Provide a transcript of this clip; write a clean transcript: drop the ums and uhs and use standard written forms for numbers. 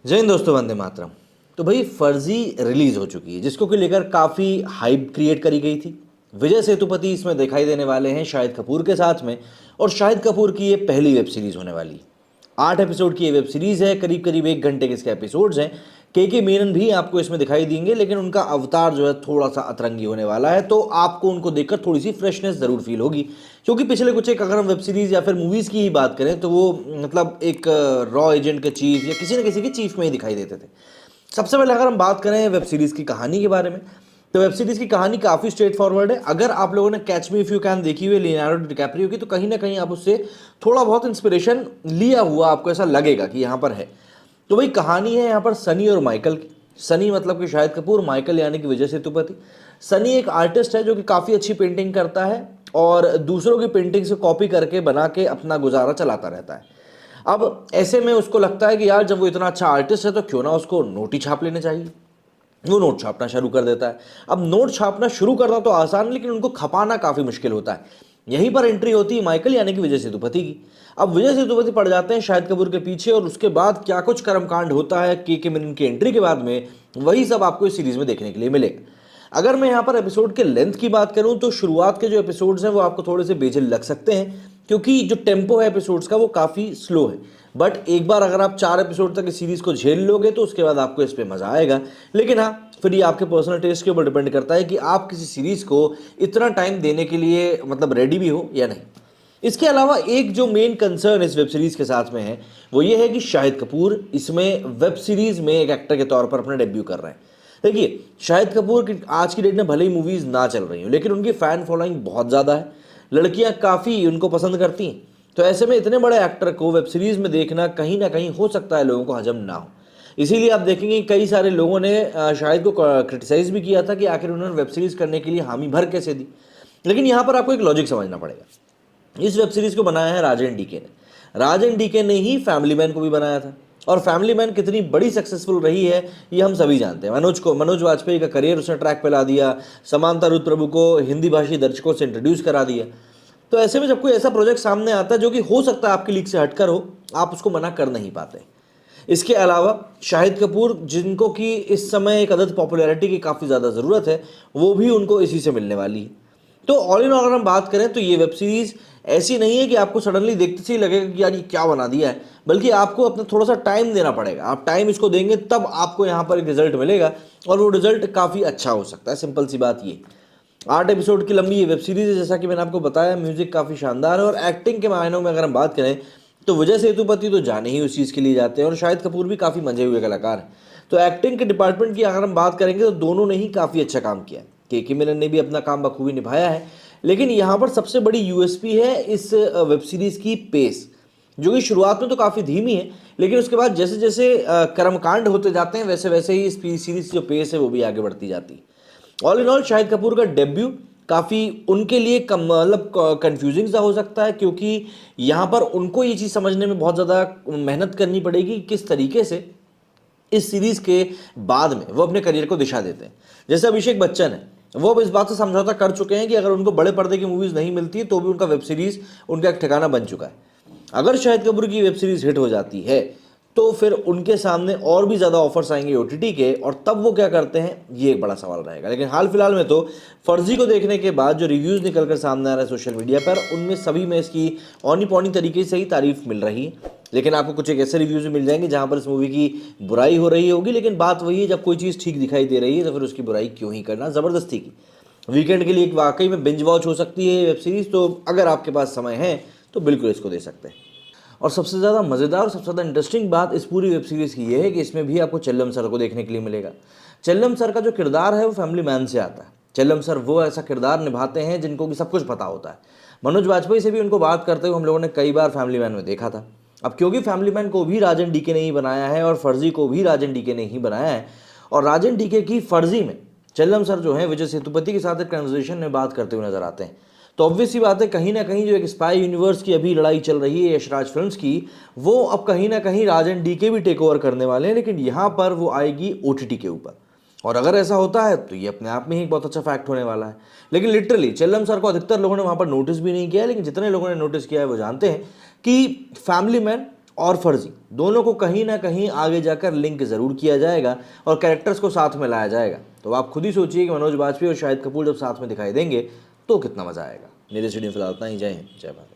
जय हिंद दोस्तों, वंदे मातरम। तो भाई फर्जी रिलीज हो चुकी है जिसको कि लेकर काफ़ी हाइप क्रिएट करी गई थी। विजय सेतुपति इसमें दिखाई देने वाले हैं शाहिद कपूर के साथ में, और शाहिद कपूर की ये पहली वेब सीरीज होने वाली है। 8 एपिसोड की ये वेब सीरीज है, करीब करीब 1 घंटे के इसके एपिसोड्स हैं। के मेनन भी आपको इसमें दिखाई देंगे, लेकिन उनका अवतार जो है थोड़ा सा अतरंगी होने वाला है, तो आपको उनको देखकर थोड़ी सी फ्रेशनेस जरूर फील होगी। क्योंकि पिछले कुछ एक अगर हम वेब सीरीज या फिर मूवीज की ही बात करें तो वो मतलब एक रॉ एजेंट के चीफ या किसी न किसी के चीफ में ही दिखाई देते थे। सबसे पहले अगर हम बात करें वेब सीरीज की कहानी के बारे में, तो वेब सीरीज की कहानी काफी स्ट्रेट फॉरवर्ड है। अगर आप लोगों ने catch me if you can देखी हुई है लियोनार्डो डिकैप्रियो की, तो कहीं ना कहीं आप उससे थोड़ा बहुत इंस्पिरेशन लिया हुआ आपको ऐसा लगेगा कि यहाँ पर है। तो वही कहानी है यहाँ पर सनी और माइकल की। सनी मतलब कि शाहिद कपूर, माइकल यानी कि विजय सेतुपति। सनी एक आर्टिस्ट है जो कि काफ़ी अच्छी पेंटिंग करता है और दूसरों की पेंटिंग से कॉपी करके बना के अपना गुजारा चलाता रहता है। अब ऐसे में उसको लगता है कि यार जब वो इतना अच्छा आर्टिस्ट है तो क्यों ना उसको नोट ही छाप लेने चाहिए। वो नोट छापना शुरू कर देता है। अब नोट छापना शुरू करना तो आसान है, लेकिन उनको खपाना काफ़ी मुश्किल होता है। यहीं पर एंट्री होती है माइकल यानी कि विजय सेतुपति की। अब विजय सेतुपति पड़ जाते हैं शाहिद कपूर के पीछे, और उसके बाद क्या कुछ कर्मकांड होता है के मेनन की एंट्री के बाद में, वही सब आपको इस सीरीज में देखने के लिए मिलेगा। अगर मैं यहाँ पर एपिसोड के लेंथ की बात करूँ तो शुरुआत के जो एपिसोड्स हैं वो आपको थोड़े से बेझिल लग सकते हैं, क्योंकि जो टेम्पो है एपिसोड्स का वो काफ़ी स्लो है। बट एक बार अगर आप 4 एपिसोड तक इस सीरीज़ को झेल लोगे तो उसके बाद आपको इस पर मज़ा आएगा। लेकिन हाँ, फिर ये आपके पर्सनल टेस्ट के ऊपर डिपेंड करता है कि आप किसी सीरीज़ को इतना टाइम देने के लिए मतलब रेडी भी हो या नहीं। इसके अलावा एक जो मेन कंसर्न इस वेब सीरीज़ के साथ में है वो ये है कि शाहिद कपूर इसमें वेब सीरीज़ में एक एक्टर के तौर पर अपना डेब्यू कर रहे हैं। देखिए, शाहिद कपूर की आज की डेट में भले ही मूवीज़ ना चल रही हो, लेकिन उनकी फ़ैन फॉलोइंग बहुत ज़्यादा है। लड़कियां काफ़ी उनको पसंद करती हैं। तो ऐसे में इतने बड़े एक्टर को वेब सीरीज़ में देखना कहीं ना कहीं हो सकता है लोगों को हजम ना हो। इसीलिए आप देखेंगे कई सारे लोगों ने शाहिद को क्रिटिसाइज़ भी किया था कि आखिर उन्होंने वेब सीरीज़ करने के लिए हामी भर कैसे दी। लेकिन यहाँ पर आपको एक लॉजिक समझना पड़ेगा। इस वेब सीरीज़ को बनाया है राजन डीके ने। राजन डीके ने ही फैमिली मैन को भी बनाया था, और फैमिली मैन कितनी बड़ी सक्सेसफुल रही है ये हम सभी जानते हैं। मनोज वाजपेयी का करियर उसने ट्रैक पे ला दिया, समांता रुद्र प्रभु को हिंदी भाषी दर्शकों से इंट्रोड्यूस करा दिया। तो ऐसे में जब कोई ऐसा प्रोजेक्ट सामने आता है जो कि हो सकता है आपकी लीग से हटकर हो, आप उसको मना कर नहीं पाते। इसके अलावा शाहिद कपूर, जिनको कि इस समय एक अदद पॉपुलैरिटी की काफ़ी ज़्यादा ज़रूरत है, वो भी उनको इसी से मिलने वाली है। तो ऑल इन ऑल अगर हम बात करें तो ये वेब सीरीज़ ऐसी नहीं है कि आपको सडनली देखते से ही लगेगा कि यार ये क्या बना दिया है, बल्कि आपको अपना थोड़ा सा टाइम देना पड़ेगा। आप टाइम इसको देंगे तब आपको यहाँ पर एक रिजल्ट मिलेगा, और वो रिजल्ट काफ़ी अच्छा हो सकता है। सिंपल सी बात ये। 8 एपिसोड की लंबी ये वेब सीरीज़ है, जैसा कि मैंने आपको बताया। म्यूज़िक काफ़ी शानदार है, और एक्टिंग के मायनों में अगर हम बात करें तो विजय सेतुपति तो जाने ही उस चीज़ के लिए जाते हैं, और शाहिद कपूर भी काफ़ी मंजे हुए कलाकार हैं। तो एक्टिंग के डिपार्टमेंट की अगर हम बात करेंगे तो दोनों ने ही काफ़ी अच्छा काम किया है। के मेनन ने भी अपना काम बखूबी निभाया है। लेकिन यहाँ पर सबसे बड़ी यूएसपी है इस वेब सीरीज़ की पेस, जो कि शुरुआत में तो काफ़ी धीमी है, लेकिन उसके बाद जैसे जैसे कर्मकांड होते जाते हैं वैसे वैसे ही इस सीरीज़ की जो पेस है वो भी आगे बढ़ती जाती है। All in all Shahid Kapoor का डेब्यू काफ़ी उनके लिए कम मतलब कन्फ्यूजिंग सा हो सकता है, क्योंकि यहाँ पर उनको ये चीज़ समझने में बहुत ज़्यादा मेहनत करनी पड़ेगी किस तरीके से इस सीरीज़ के बाद में वो अपने करियर को दिशा देते हैं। जैसे अभिषेक बच्चन है, वो अब इस बात से समझौता कर चुके हैं कि अगर उनको बड़े पर्दे की मूवीज़ नहीं मिलती तो भी उनका वेब सीरीज़ उनका एक ठिकाना बन चुका है। अगर शाहिद कपूर की वेब सीरीज़ हिट हो जाती है तो फिर उनके सामने और भी ज़्यादा ऑफर्स आएंगे ओटीटी के, और तब वो क्या करते हैं ये एक बड़ा सवाल रहेगा। लेकिन हाल फिलहाल में तो फर्जी को देखने के बाद जो रिव्यूज़ निकल कर सामने आ रहा है सोशल मीडिया पर, उनमें सभी में इसकी औनी पौनी तरीके से ही तारीफ मिल रही है। लेकिन आपको कुछ एक ऐसे रिव्यूज़ भी मिल जाएंगे जहाँ पर इस मूवी की बुराई हो रही होगी। लेकिन बात वही है, जब कोई चीज़ ठीक दिखाई दे रही है तो फिर उसकी बुराई क्यों ही करना ज़बरदस्ती की। वीकेंड के लिए एक वाकई में बिंज वॉच हो सकती है वेब सीरीज़, तो अगर आपके पास समय है तो बिल्कुल इसको दे सकते हैं। और सबसे ज़्यादा मज़ेदार और सबसे ज़्यादा इंटरेस्टिंग बात इस पूरी वेब सीरीज़ की ये है कि इसमें भी आपको चेल्लम सर को देखने के लिए मिलेगा। चेल्लम सर का जो किरदार है वो फैमिली मैन से आता है। चेल्लम सर वो ऐसा किरदार निभाते हैं जिनको कि सब कुछ पता होता है। मनोज वाजपेयी से भी उनको बात करते हुए हम लोगों ने कई बार फैमिली मैन में देखा था। अब क्योंकि फैमिली मैन को भी राजन डीके ने ही बनाया है, और फर्जी को भी राजन डीके ने ही बनाया है, और राजन डीके की फर्जी में चेल्लम सर जो है विजय सेतुपति के साथ एक कन्वर्सेशन में बात करते हुए नजर आते हैं। तो ऑब्वियस सी बात है, कहीं ना कहीं जो एक स्पाई यूनिवर्स की अभी लड़ाई चल रही है यशराज फिल्म्स की, वो अब कहीं ना कहीं राजन डीके भी टेक ओवर करने वाले हैं। लेकिन यहाँ पर वो आएगी ओटीटी के ऊपर, और अगर ऐसा होता है तो ये अपने आप में ही एक बहुत अच्छा फैक्ट होने वाला है। लेकिन लिटरली चेल्लम सर को अधिकतर लोगों ने वहाँ पर नोटिस भी नहीं किया है, लेकिन जितने लोगों ने नोटिस किया है वो जानते हैं कि फैमिली मैन और फर्जी दोनों को कहीं ना कहीं आगे जाकर लिंक ज़रूर किया जाएगा और कैरेक्टर्स को साथ में लाया जाएगा। तो आप खुद ही सोचिए कि मनोज बाजपेयी और शाहिद कपूर जब साथ में दिखाई देंगे तो कितना मज़ा आएगा। मेरे स्टूडियो फिलहाल इतना ही। जय हिंद, जय भारत।